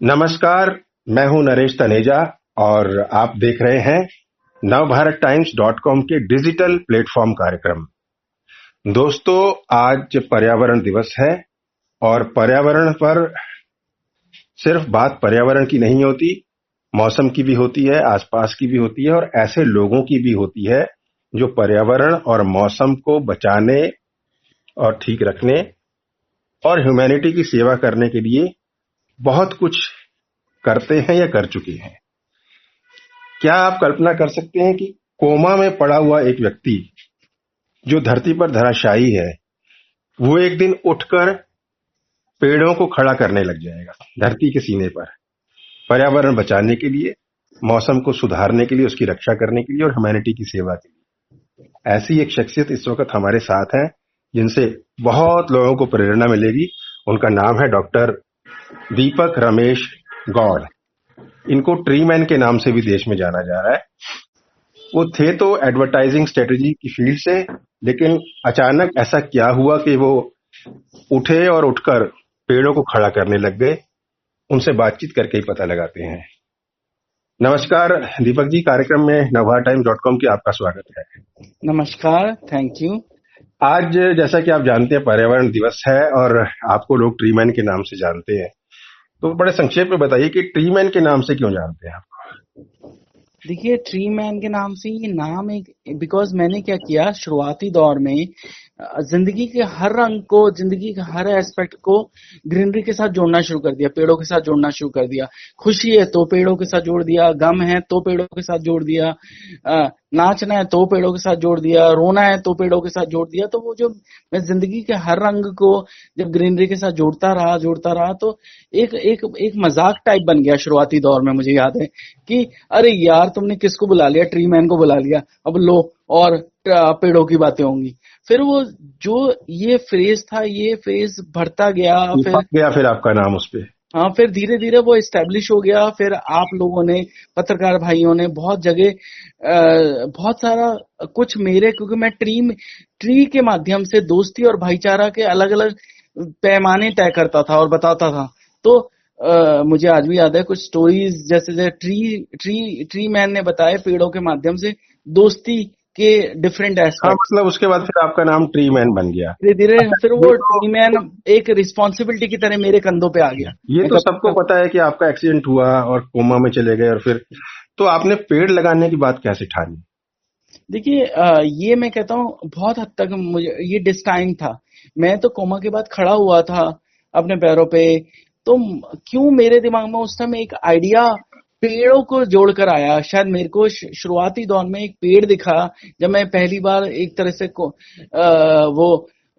नमस्कार। मैं हूं नरेश तनेजा और आप देख रहे हैं navbharattimes.com के डिजिटल प्लेटफॉर्म कार्यक्रम। दोस्तों, आज पर्यावरण दिवस है और पर्यावरण पर सिर्फ बात पर्यावरण की नहीं होती, मौसम की भी होती है, आसपास की भी होती है और ऐसे लोगों की भी होती है जो पर्यावरण और मौसम को बचाने और ठीक रखने और ह्यूमैनिटी की सेवा करने के लिए बहुत कुछ करते हैं या कर चुके हैं। क्या आप कल्पना कर सकते हैं कि कोमा में पड़ा हुआ एक व्यक्ति जो धरती पर धराशायी है, वो एक दिन उठकर पेड़ों को खड़ा करने लग जाएगा धरती के सीने पर, पर्यावरण बचाने के लिए, मौसम को सुधारने के लिए, उसकी रक्षा करने के लिए और ह्यूमैनिटी की सेवा के लिए। ऐसी एक शख्सियत इस वक्त हमारे साथ है जिनसे बहुत लोगों को प्रेरणा मिलेगी। उनका नाम है डॉक्टर दीपक रमेश गौड़। इनको ट्री मैन के नाम से भी देश में जाना जा रहा है। वो थे तो एडवर्टाइजिंग स्ट्रेटेजी की फील्ड से, लेकिन अचानक ऐसा क्या हुआ कि वो उठे और उठकर पेड़ों को खड़ा करने लग गए। उनसे बातचीत करके ही पता लगाते हैं। नमस्कार दीपक जी, कार्यक्रम में navbharattimes.com की आपका स्वागत है। नमस्कार, थैंक यू। आज जैसा कि आप जानते हैं पर्यावरण दिवस है और आपको लोग ट्री मैन के नाम से जानते हैं, तो बड़े संक्षेप में बताइए कि ट्री मैन के नाम से क्यों जानते हैं आप? देखिए, ट्री मैन के नाम से ये नाम बिकॉज मैंने क्या किया, शुरुआती दौर में जिंदगी के हर रंग को, जिंदगी के हर एस्पेक्ट को ग्रीनरी के साथ जोड़ना शुरू कर दिया, पेड़ों के साथ जोड़ना शुरू कर दिया। खुशी है तो पेड़ों के साथ जोड़ दिया, गम है तो पेड़ों के साथ जोड़ दिया, नाचना है तो पेड़ों के साथ जोड़ दिया, रोना है तो पेड़ों के साथ जोड़ दिया। तो वो जो मैं जिंदगी के हर रंग को जब ग्रीनरी के साथ जोड़ता रहा तो एक मजाक टाइप बन गया शुरुआती दौर में। मुझे याद है कि अरे यार, तुमने किसको बुला लिया, ट्री मैन को बुला लिया, अब लो और पेड़ों की बातें होंगी। फिर वो जो ये फ्रेज था, ये फ्रेज बढ़ता गया, फिर आपका नाम उस पे। हाँ, फिर धीरे धीरे वो एस्टेब्लिश हो गया। फिर आप लोगों ने, पत्रकार भाइयों ने बहुत जगह बहुत सारा कुछ क्योंकि मैं ट्री के माध्यम से दोस्ती और भाईचारा के अलग अलग पैमाने तय करता था और बताता था। तो मुझे आज भी याद है कुछ स्टोरीज, जैसे ट्री मैन ने बताए पेड़ों के माध्यम से दोस्ती के डिफरेंट एस्पेक्ट। मतलब उसके बाद फिर आपका नाम ट्री मैन बन गया धीरे धीरे। फिर वो ट्री मैन एक रिस्पॉन्सिबिलिटी की तरह मेरे कंधों पे आ गया। ये तो सबको पता है कि आपका एक्सीडेंट हुआ और कोमा में चले गए, और फिर तो आपने पेड़ लगाने की बात कैसे ठानी? देखिए, ये मैं कहता हूँ बहुत हद तक मुझे ये डिस्टाइन था। मैं तो कोमा के बाद खड़ा हुआ था अपने पैरों पे, तो क्यों मेरे दिमाग में उस समय एक आइडिया पेड़ों को जोड़कर आया। शायद मेरे को शुरुआती दौर में एक पेड़ दिखा जब मैं पहली बार एक तरह से वो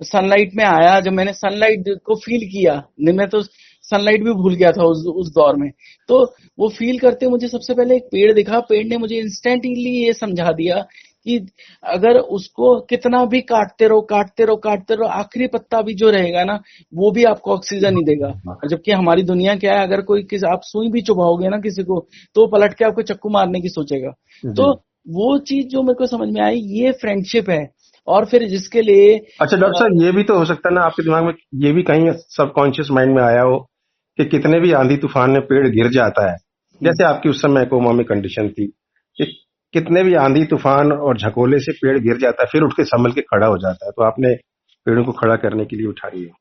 सनलाइट में आया। जब मैंने सनलाइट को फील किया, मैं तो सनलाइट भी भूल गया था उस दौर में। तो वो फील करते मुझे सबसे पहले एक पेड़ दिखा। पेड़ ने मुझे इंस्टेंटली ये समझा दिया कि अगर उसको कितना भी काटते रहो, आखिरी पत्ता भी जो रहेगा ना, वो भी आपको ऑक्सीजन ही देगा। और जबकि हमारी दुनिया क्या है, अगर आप सुई भी चुभाओगे ना किसी को, तो पलट के आपको चक्कू मारने की सोचेगा। तो वो चीज जो मेरे को समझ में आई, ये फ्रेंडशिप है। और फिर जिसके लिए अच्छा डॉक्टर साहब, ये भी तो हो सकता है ना आपके दिमाग में, ये भी कहीं सबकॉन्शियस माइंड में आया हो कि कितने भी आंधी तूफान में पेड़ गिर जाता है, जैसे आपकी उस समय कोमा में कंडीशन थी कि कितने भी आंधी तूफान और झकोले से पेड़ गिर जाता है, फिर उठ के संभल के खड़ा हो जाता है। तो आपने पेड़ों को खड़ा करने के लिए उठाई है।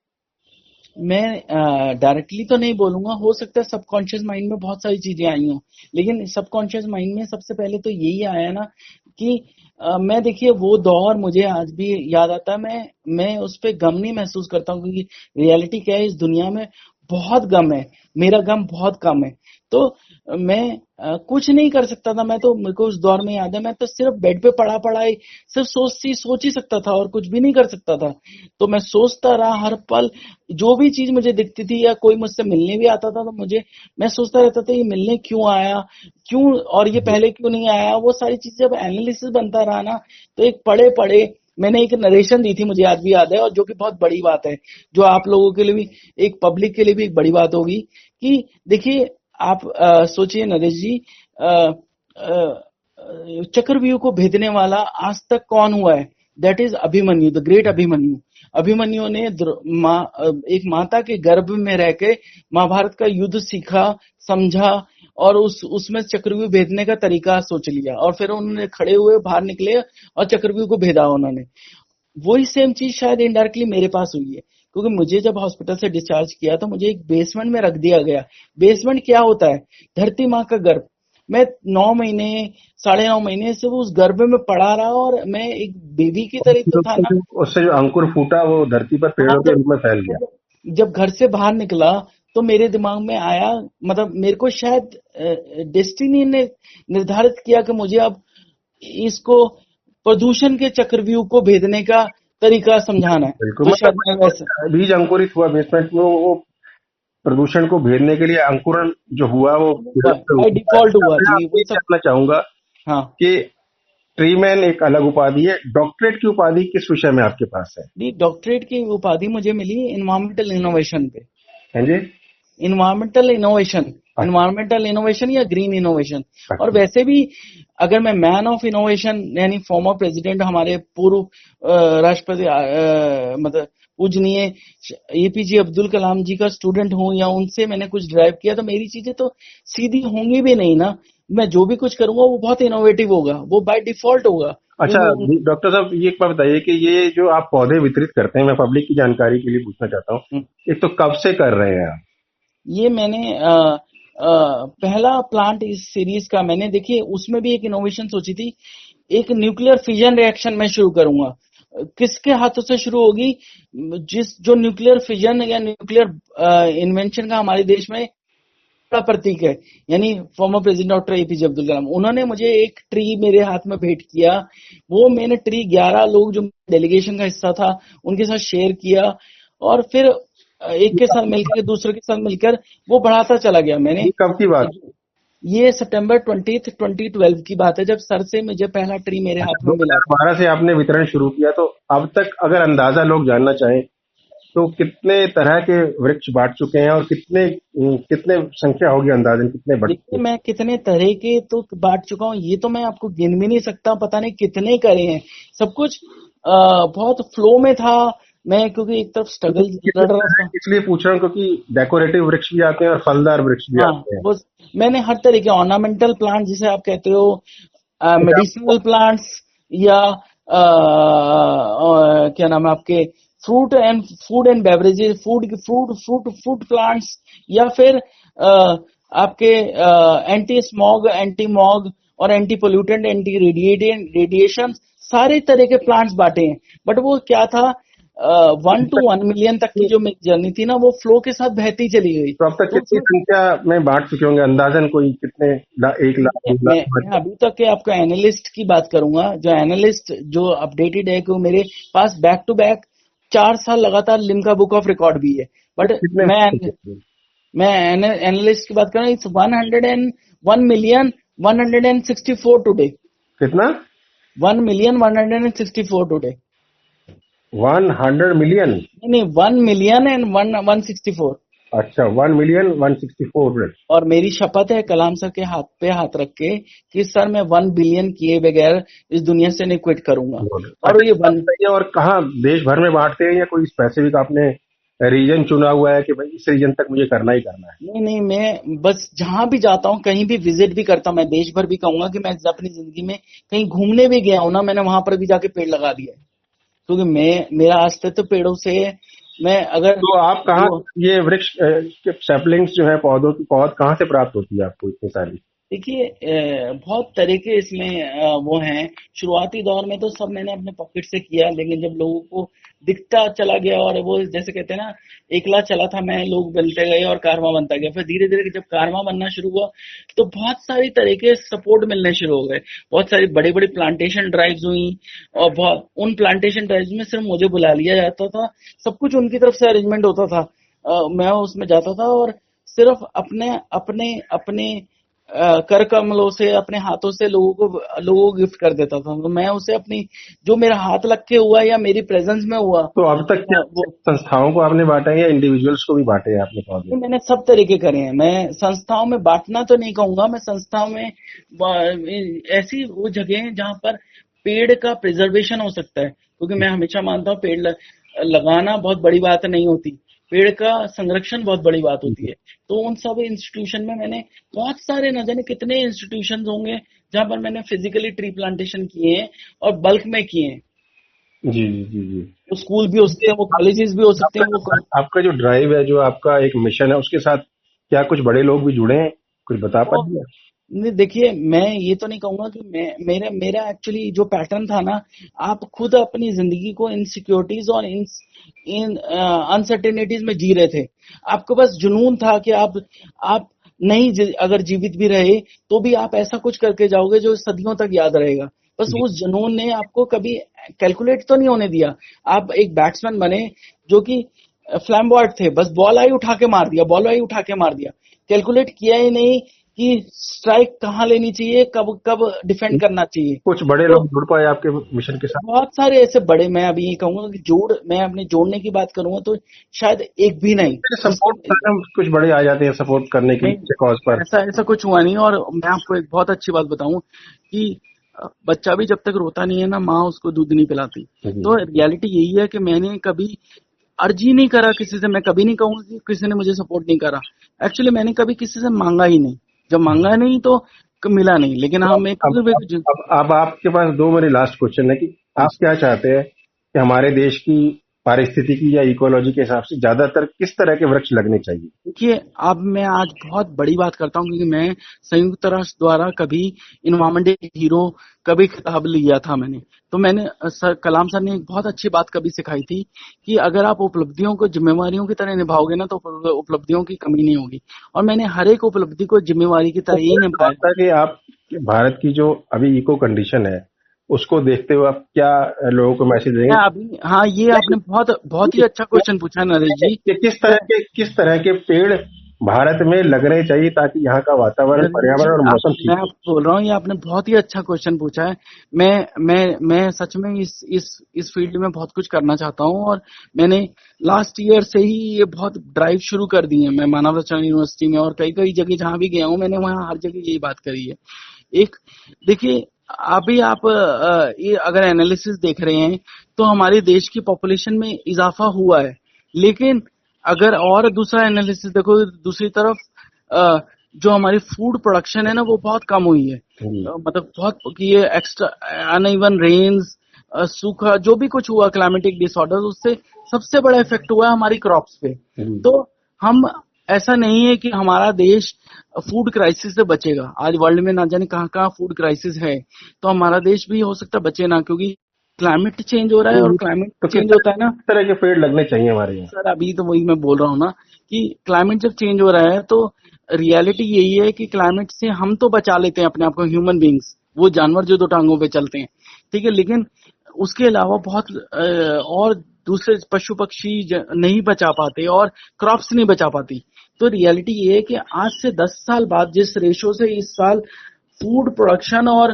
मैं डायरेक्टली तो नहीं बोलूंगा, हो सकता है सबकॉन्शियस माइंड में बहुत सारी चीजें आई हों, लेकिन सबकॉन्शियस माइंड में सबसे पहले तो यही आया ना कि मैं, देखिए, वो दौर मुझे आज भी याद आता है। मैं उस पर गम नहीं महसूस करता हूँ, क्योंकि रियलिटी क्या है, इस दुनिया में बहुत गम है, मेरा गम बहुत कम है। तो मैं कुछ नहीं कर सकता था। मेरे को उस दौर में याद है, मैं तो सिर्फ बेड पे पड़ा ही सिर्फ सोच ही सकता था और कुछ भी नहीं कर सकता था। तो मैं सोचता रहा हर पल, जो भी चीज मुझे दिखती थी या कोई मुझसे मिलने भी आता था, तो मैं सोचता रहता था ये मिलने क्यों आया, क्यों, और ये पहले क्यों नहीं आया। वो सारी चीजें जब एनालिसिस बनता रहा ना, तो एक पड़े मैंने एक नरेशन दी थी, मुझे आज भी याद है, और जो कि बहुत बड़ी बात है, जो आप लोगों के लिए भी, एक पब्लिक के लिए भी एक बड़ी बात होगी। कि देखिए, आप सोचिए नरेश जी, चक्रव्यूह को भेदने वाला आज तक कौन हुआ है? That is Abhimanyu, the great Abhimanyu. Abhimanyu ने एक माता के गर्भ में रह के महाभारत का युद्ध सीखा, समझा और उसमें चक्रव्यूह भेदने का तरीका सोच लिया और फिर उन्होंने खड़े हुए बाहर निकले और चक्रव्यूह को भेदा उन्होंने। वही सेम चीज शायद इनडायरेक्टली मेरे पास हुई है, क्योंकि मुझे जब हॉस्पिटल से डिस्चार्ज किया तो मुझे एक बेसमेंट में रख दिया गया। बेसमेंट क्या होता है? धरती माँ का गर्भ। मैं 9 महीने 9.5 महीने से उस गर्भ में पड़ा रहा और मैं एक बेबी की तरह तो था ना। उससे जो अंकुर फूटा वो धरती पर पेड़ों के रूप में फैल गया। जब घर से बाहर निकला तो मेरे दिमाग में आया, मतलब मेरे को शायद डेस्टिनी ने निर्धारित किया कि मुझे अब इसको प्रदूषण के चक्रव्यूह को भेदने का तरीका समझाना है। बिल्कुल, तो शायद मैं वैसे बीज अंकुरित हुआ बेसमेंट में, वो प्रदूषण को भेदने के लिए अंकुरण जो हुआ वो बाय डिफॉल्ट हुआ जी। वो सब कहना चाहूंगा हाँ कि ट्रीमैन एक अलग उपाधि है। डॉक्टरेट की उपाधि किस विषय में आपके पास है? जी, डॉक्टरेट की उपाधि मुझे मिली इन्वायरमेंटल इनोवेशन पे। हैं जी? इन्वायरमेंटल इनोवेशन या ग्रीन इनोवेशन। और वैसे भी अगर मैं मैन ऑफ इनोवेशन यानी फॉर्मर प्रेसिडेंट हमारे पूर्व राष्ट्रपति मतलब पूजनीय एपीजे अब्दुल कलाम जी का स्टूडेंट हूं या उनसे मैंने कुछ ड्राइव किया, तो मेरी चीजें तो सीधी होंगी भी नहीं ना। मैं जो भी कुछ करूंगा वो बहुत इनोवेटिव होगा, वो बाय डिफॉल्ट होगा। अच्छा डॉक्टर साहब, ये एक बात बताइए कि ये जो आप पौधे वितरित करते हैं, मैं पब्लिक की जानकारी के लिए पूछना चाहता हूँ, एक तो कब से कर रहे हैं आप? ये मैंने पहला प्लांट इस सीरीज का मैंने, देखिए उसमें भी एक इनोवेशन सोची थी। एक न्यूक्लियर फिजन रिएक्शन मैं शुरू करूंगा। किसके हाथों से शुरू होगी? जो न्यूक्लियर फिजन या न्यूक्लियर इन्वेंशन का हमारे देश में बड़ा प्रतीक है, यानी former president doctor APJ Abdul Kalam. उन्होंने मुझे एक ट्री मेरे हाथ में भेंट किया। वो मैंने ट्री 11 लोग जो डेलीगेशन का हिस्सा था उनके साथ शेयर किया और फिर एक के साथ मिलकर दूसरे के साथ मिलकर वो बढ़ाता चला गया। मैंने कब की बात? ये सितंबर 20th 2012 की बात है, जब सर से मुझे पहला ट्री मेरे हाथ में मिला। 2012 से आपने वितरण शुरू किया, तो अब तक अगर अंदाजा लोग जानना चाहें तो कितने तरह के वृक्ष बांट चुके हैं और कितने संख्या होगी अंदाजन, कितने बढ़ चुके हैं? मैं कितने तरह के तो बांट चुका हूँ, ये तो मैं आपको गिन भी नहीं सकता। पता नहीं कितने करे हैं। सब कुछ बहुत फ्लो में था। मैं क्योंकि एक तरफ स्ट्रगल लड़ रहा था, इसलिए पूछ रहा हूँ क्योंकि डेकोरेटिव वृक्ष भी आते हैं और फलदार वृक्ष भी आते हैं। मैंने हर तरह के ऑर्नामेंटल प्लांट जिसे आप कहते हो, मेडिसिनल प्लांट्स या क्या नाम है आपके food and beverages, food plants, या फिर आपके एंटी स्मॉग, एंटी मॉग और एंटी पोल्यूटेंट, एंटी रेडिएशन, सारे तरह के प्लांट्स बांटे हैं। बट वो क्या था, 1 to 1 मिलियन तक की जो मेरी जर्नी थी ना, वो फ्लो के साथ बहती चली गई। तो अब तक कितनी संख्या में बांट चुके होंगे अंदाजन? कोई कितने 1 लाख 2 लाख? मैं अभी तक के आपको एनालिस्ट की बात करूंगा। जो एनालिस्ट जो अपडेटेड है कि मेरे पास बैक टू बैक 4 साल लगातार लिम्का बुक ऑफ रिकॉर्ड भी है। बट मैं एनालिस्ट की बात कर रहा हूँ, इट्स 101,164 टुडे। कितना? 1,164 टुडे। 100 मिलियन? नहीं, 1 मिलियन एंड 164। अच्छा, 1,164,000। और मेरी शपथ है कलाम सर के हाथ पे हाथ रख के कि सर मैं 1 बिलियन किए बगैर इस दुनिया से नहीं क्विट करूंगा। और ये और कहाँ देश भर में बांटते हैं या कोई स्पेसिफिक आपने रीजन चुना हुआ है कि भाई इस रीजन तक मुझे करना ही करना है? नहीं, मैं बस जहां भी जाता हूँ, कहीं भी विजिट भी करता हूँ, मैं देश भर भी कहूंगा कि मैं अपनी जिंदगी में कहीं घूमने भी गया हूँ ना, मैंने वहां पर भी जाके पेड़ लगा दिया है, क्योंकि मेरा अस्तित्व पेड़ों से है। मैं अगर तो आप कहाँ ये वृक्ष सैपलिंग्स जो है, पौधों की पौध कहाँ से प्राप्त होती है आपको इतनी सारी? देखिए, बहुत तरीके इसमें वो हैं। शुरुआती दौर में तो सब मैंने अपने पॉकेट से किया, लेकिन जब लोगों को दिखता चला गया और वो जैसे कहते हैं ना, एकला चला था मैं, लोग बनते गए और कारवा बनता गया। फिर धीरे धीरे जब कारवा बनना शुरू हुआ तो बहुत सारी तरह के सपोर्ट मिलने शुरू हो गए। बहुत सारी बड़ी बड़ी प्लांटेशन ड्राइव्स हुई और बहुत उन प्लांटेशन ड्राइव्स में सिर्फ मुझे बुला लिया जाता था। सब कुछ उनकी तरफ से अरेंजमेंट होता था। मैं उसमें जाता था और सिर्फ अपने अपने अपने कर कमलों से, अपने हाथों से लोगों को गिफ्ट कर देता था। तो मैं उसे अपनी, जो मेरा हाथ लग के हुआ या मेरी प्रेजेंस में हुआ। तो अब तक क्या वो संस्थाओं को आपने बांटा है या इंडिविजुअल्स को भी बांटे हैं आपने पौधे? मैंने सब तरीके करे हैं। मैं संस्थाओं में बांटना तो नहीं कहूंगा, मैं संस्थाओं में ऐसी वो जगह है जहां पर पेड़ का प्रिजर्वेशन हो सकता है, क्योंकि मैं हमेशा मानता हूँ लगाना बहुत बड़ी बात नहीं होती, पेड़ का संरक्षण बहुत बड़ी बात होती है। तो उन सब इंस्टीट्यूशन में मैंने बहुत सारे, न जाने कितने इंस्टीट्यूशन होंगे जहां पर मैंने फिजिकली ट्री प्लांटेशन किए हैं और बल्क में किए हैं। जी जी जी जी। वो स्कूल भी हो सकते हैं, वो कॉलेजेस भी हो सकते हैं, वो आपका जो ड्राइव है, जो आपका एक मिशन है, उसके साथ क्या कुछ बड़े लोग भी जुड़े हैं? कुछ बता तो पाएंगे? नहीं, देखिए मैं ये तो नहीं कहूंगा कि मैं, मेरा मेरा एक्चुअली जो पैटर्न था ना, आप खुद अपनी जिंदगी को इनसिक्योरिटीज और इन इन अनसर्टेनिटीज में जी रहे थे। आपको बस जुनून था कि आप नहीं अगर जीवित भी रहे तो भी आप ऐसा कुछ करके जाओगे जो सदियों तक याद रहेगा। बस जी। उस जुनून ने आपको कभी कैलकुलेट तो नहीं होने दिया। आप एक बैट्समैन बने जो कि फ्लैम्बॉयड थे, बस बॉल आई उठा के मार दिया, बॉल आई उठा के मार दिया, कैलकुलेट किया ही नहीं कि स्ट्राइक कहाँ लेनी चाहिए, कब कब डिफेंड करना चाहिए। कुछ बड़े तो लोग जुड़ पाए आपके मिशन के साथ? बहुत सारे ऐसे बड़े, मैं अभी ये कहूंगा कि मैं अपने जोड़ने की बात करूंगा तो शायद एक भी नहीं सपोर्ट जिसने, कुछ बड़े आ जाते हैं सपोर्ट करने के नहीं, लिए कॉज पर। ऐसा ऐसा कुछ हुआ नहीं। और मैं आपको एक बहुत अच्छी बात बताऊं कि बच्चा भी जब तक रोता नहीं है ना, माँ उसको दूध नहीं पिलाती। तो जी। रियलिटी यही है कि मैंने कभी अर्जी नहीं करा किसी से, मैं कभी नहीं कहूंगा कि किसी ने मुझे सपोर्ट नहीं करा। एक्चुअली मैंने कभी किसी से मांगा ही नहीं, जब मांगा नहीं तो मिला नहीं। लेकिन तो हाँ, मैं अब अब अब आपके पास दो मेरे लास्ट क्वेश्चन है कि हाँ आप जी। क्या चाहते हैं कि हमारे देश की पारिस्थितिकी या इकोलॉजी के हिसाब से ज्यादातर किस तरह के वृक्ष लगने चाहिए? देखिए, अब मैं आज बहुत बड़ी बात करता हूँ क्योंकि मैं संयुक्त राष्ट्र द्वारा कभी इन्वायरमेंट हीरो कभी खिताब लिया था मैंने। तो मैंने कलाम सर ने एक बहुत अच्छी बात कभी सिखाई थी कि अगर आप उपलब्धियों को जिम्मेवारियों की तरह निभाओगे ना तो उपलब्धियों की कमी नहीं होगी। और मैंने हर एक उपलब्धि को जिम्मेवारी की तो तरह ही मैं निभाया। था कि आप भारत की जो अभी इको कंडीशन है, उसको देखते हुए आप क्या लोगों को मैसेज देंगे मैं अभी, हाँ, ये आपने बहुत बहुत ही अच्छा क्वेश्चन पूछा नरेश जी। कि किस तरह के पेड़ भारत में लगने चाहिए ताकि यहाँ का वातावरण, नरेश जी, पर्यावरण और मौसम मैं ठीक हो? आपको बोल रहा हूँ, ये आपने बहुत ही अच्छा क्वेश्चन पूछा है। मैं सच में इस फील्ड में बहुत कुछ करना चाहता हूँ। और मैंने लास्ट ईयर से ही ये बहुत ड्राइव शुरू कर दी है। मैं मानव रचना यूनिवर्सिटी में और कई कई जगह जहां भी गया हूँ, मैंने वहाँ हर जगह यही बात करी है। एक, देखिए, अभी आप ये अगर एनालिसिस देख रहे हैं तो हमारे देश की पॉपुलेशन में इजाफा हुआ है। लेकिन अगर और दूसरा एनालिसिस देखो, दूसरी तरफ जो हमारी फूड प्रोडक्शन है ना, वो बहुत कम हुई है। जी मतलब बहुत कि ये एक्स्ट्रा अनइवन रेन्स, सूखा, जो भी कुछ हुआ, क्लाइमेटिक डिसऑर्डर, उससे सबसे बड़ा इफेक्ट हुआ है हमारी क्रॉप्स पे। जी। तो हम, ऐसा नहीं है कि हमारा देश फूड क्राइसिस से बचेगा। आज वर्ल्ड में ना जाने कहाँ कहाँ फूड क्राइसिस है, तो हमारा देश भी हो सकता है बचे ना, क्योंकि क्लाइमेट चेंज हो रहा है। और क्लाइमेट तो चेंज होता है ना किस तरह के पेड़ लगने चाहिए हमारे यहाँ? सर, अभी तो वही मैं बोल रहा हूँ ना कि क्लाइमेट जब चेंज हो रहा है तो रियलिटी यही है कि क्लाइमेट से हम तो बचा लेते हैं अपने आप को, ह्यूमन बींग्स, वो जानवर जो दो टांगों पे चलते हैं, ठीक है। लेकिन उसके अलावा बहुत और दूसरे पशु पक्षी नहीं बचा पाते और क्रॉप्स नहीं बचा पाती। तो रियलिटी ये है कि आज से 10 साल बाद जिस रेशो से इस साल फूड प्रोडक्शन और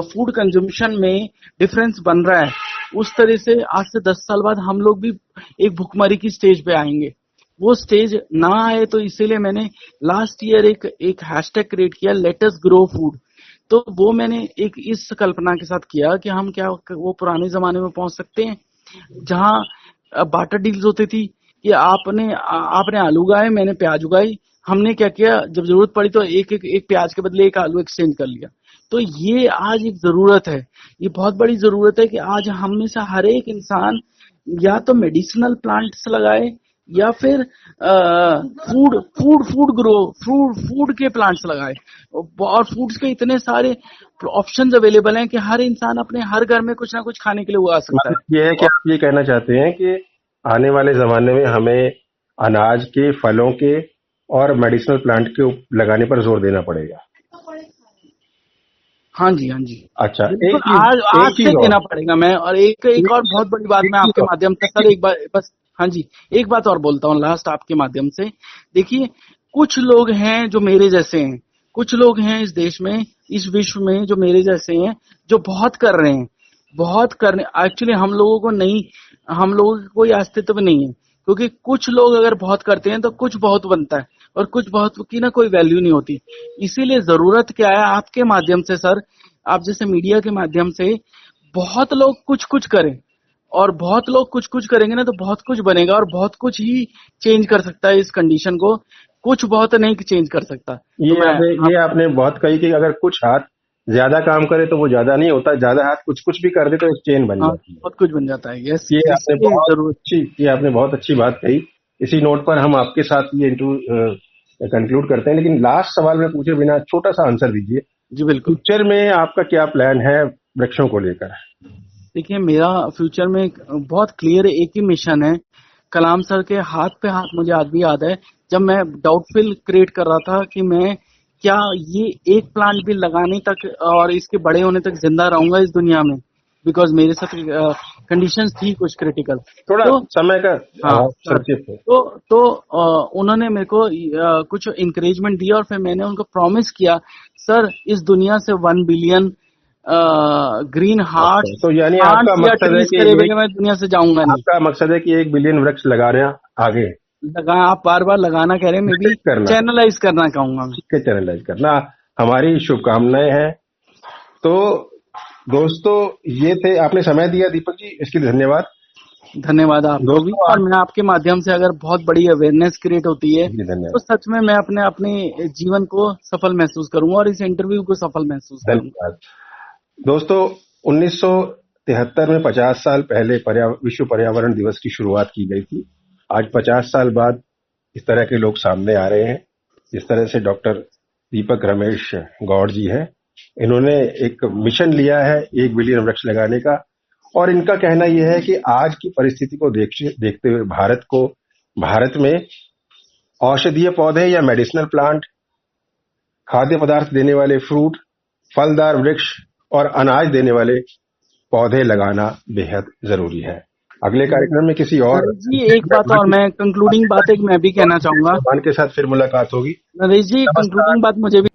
फूड कंजम्पशन में डिफरेंस बन रहा है, उस तरह से आज से 10 साल बाद हम लोग भी एक भुखमरी की स्टेज पे आएंगे। वो स्टेज ना आए तो इसीलिए मैंने लास्ट ईयर एक हैशटैग क्रिएट किया, लेट अस ग्रो फूड। तो वो मैंने एक इस कल्पना के साथ किया कि हम क्या वो पुराने जमाने में पहुंच सकते हैं जहां बाटर डील्स होती थी कि आपने आलू उगाए, मैंने प्याज उगाई। हमने क्या किया, जब जरूरत पड़ी तो एक प्याज के बदले एक आलू एक्सचेंज कर लिया। तो ये आज एक जरूरत है, ये बहुत बड़ी जरूरत है कि आज हम में से हर एक इंसान या तो मेडिसिनल प्लांट्स लगाए या फिर food food food grow food के प्लांट्स लगाए। और फूड्स के इतने सारे ऑप्शंस अवेलेबल हैं कि हर इंसान अपने हर घर में कुछ ना कुछ खाने के लिए उगा सकता है। मतलब ये है कि आप ये कहना चाहते हैं कि आने वाले जमाने में हमें अनाज के, फलों के और मेडिसिनल प्लांट के लगाने पर जोर देना पड़ेगा? हाँ जी, हाँ जी, अच्छा, बिल्कुल, आज आज एक से चीज और देना पड़ेगा। मैं और एक और बहुत बड़ी बात एक मैं चीज आपके और माध्यम से सर, एक बार बस, हाँ जी, एक बात और बोलता हूँ लास्ट आपके माध्यम से। देखिए, कुछ लोग हैं जो मेरे जैसे हैं, कुछ लोग हैं इस देश में, इस विश्व में, जो मेरे जैसे हैं, जो बहुत कर रहे हैं, बहुत करने। एक्चुअली हम लोगों को नहीं, हम लोगों का कोई अस्तित्व नहीं है, क्योंकि कुछ लोग अगर बहुत करते हैं तो कुछ बहुत बनता है और कुछ बहुत की ना कोई वैल्यू नहीं होती। इसीलिए जरूरत क्या है, आपके माध्यम से सर, आप जैसे मीडिया के माध्यम से बहुत लोग कुछ कुछ करें। और बहुत लोग कुछ कुछ करेंगे ना तो बहुत कुछ बनेगा, और बहुत कुछ ही चेंज कर सकता है इस कंडीशन को, कुछ बहुत नहीं चेंज कर सकता। तो ये आपने बहुत कही कि अगर कुछ हाथ ज्यादा काम करे तो वो ज्यादा नहीं होता, ज्यादा हाथ कुछ कुछ भी कर दे तो एक चेन बन हाँ, जाती है। बहुत कुछ बन जाता है। यस, ये आपने बहुत अच्छी बात कही। इसी नोट पर हम आपके साथ ये इंटरव्यू कंक्लूड करते हैं, लेकिन लास्ट सवाल में पूछे बिना छोटा सा आंसर दीजिए। जी बिल्कुल। फ्यूचर में आपका क्या प्लान है वृक्षों को लेकर? देखिए, मेरा फ्यूचर में बहुत क्लियर एक ही मिशन है। कलाम सर के हाथ पे हाथ मुझे आज भी याद है, जब मैं डाउटफुल क्रिएट कर रहा था कि मैं क्या ये एक प्लांट भी लगाने तक और इसके बड़े होने तक जिंदा रहूंगा इस दुनिया में, बिकॉज मेरे साथ कंडीशंस थी कुछ क्रिटिकल। थोड़ा तो समय का हाँ सर, संक्षिप्त है। उन्होंने मेरे को कुछ इंकरेजमेंट दिया, और फिर मैंने उनको प्रॉमिस किया, सर इस दुनिया से 1 बिलियन ग्रीन हार्ट तो यानी आपका प्लांट्स या मकसद है ट्रीज कि करे बगैर मैं दुनिया से जाऊंगा नहीं। आपका मकसद है कि 1 बिलियन वृक्ष लगा रहे हैं आगे लगा, आप बार बार लगाना कह रहे हैं, मैं भी करना, चैनलाइज करना कहूंगा मैं। ठीक है, चैनलाइज करना। हमारी शुभकामनाएं हैं। तो दोस्तों, ये थे, आपने समय दिया दीपक जी, इसके लिए धन्यवाद। धन्यवाद आपको भी। और मैं आपके माध्यम से अगर बहुत बड़ी अवेयरनेस क्रिएट होती है तो सच में मैं अपने अपने जीवन को सफल महसूस करूंगा, और इस इंटरव्यू को सफल महसूस करूंगा। धन्यवाद। दोस्तों, 1973 में 50 साल पहले विश्व पर्यावरण दिवस की शुरुआत की गई थी। आज 50 साल बाद इस तरह के लोग सामने आ रहे हैं, जिस तरह से डॉक्टर दीपक रमेश गौड़ जी हैं। इन्होंने एक मिशन लिया है 1 बिलियन वृक्ष लगाने का, और इनका कहना यह है कि आज की परिस्थिति को देखते हुए भारत में औषधीय पौधे या मेडिसिनल प्लांट, खाद्य पदार्थ देने वाले फ्रूट, फलदार वृक्ष और अनाज देने वाले पौधे लगाना बेहद जरूरी है। अगले कार्यक्रम में किसी और जी एक बात और, मैं कंक्लूडिंग बात एक मैं भी कहना चाहूंगा। के साथ फिर मुलाकात होगी। नरेश जी, कंक्लूडिंग बात मुझे भी